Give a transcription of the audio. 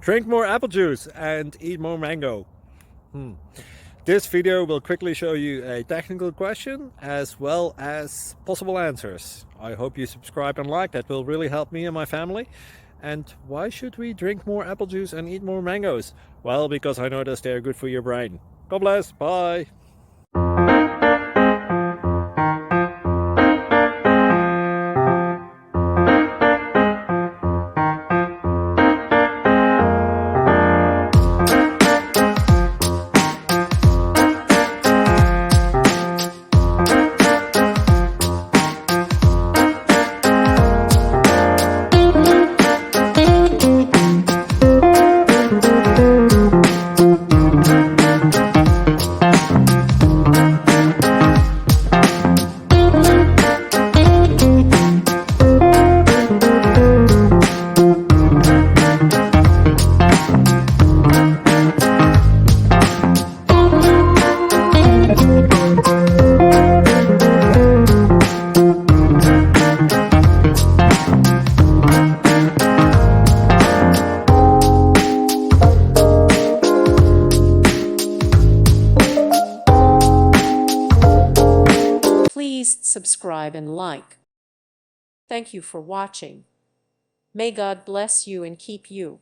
Drink more apple juice and eat more mango. This video will quickly show you a technical question as well as possible answers. I hope you subscribe and like, that will really help me and my family. And why should we drink more apple juice and eat more mangoes? Well, because I noticed they're good for your brain. God bless, bye! Please subscribe and like. Thank you for watching. May God bless you and keep you.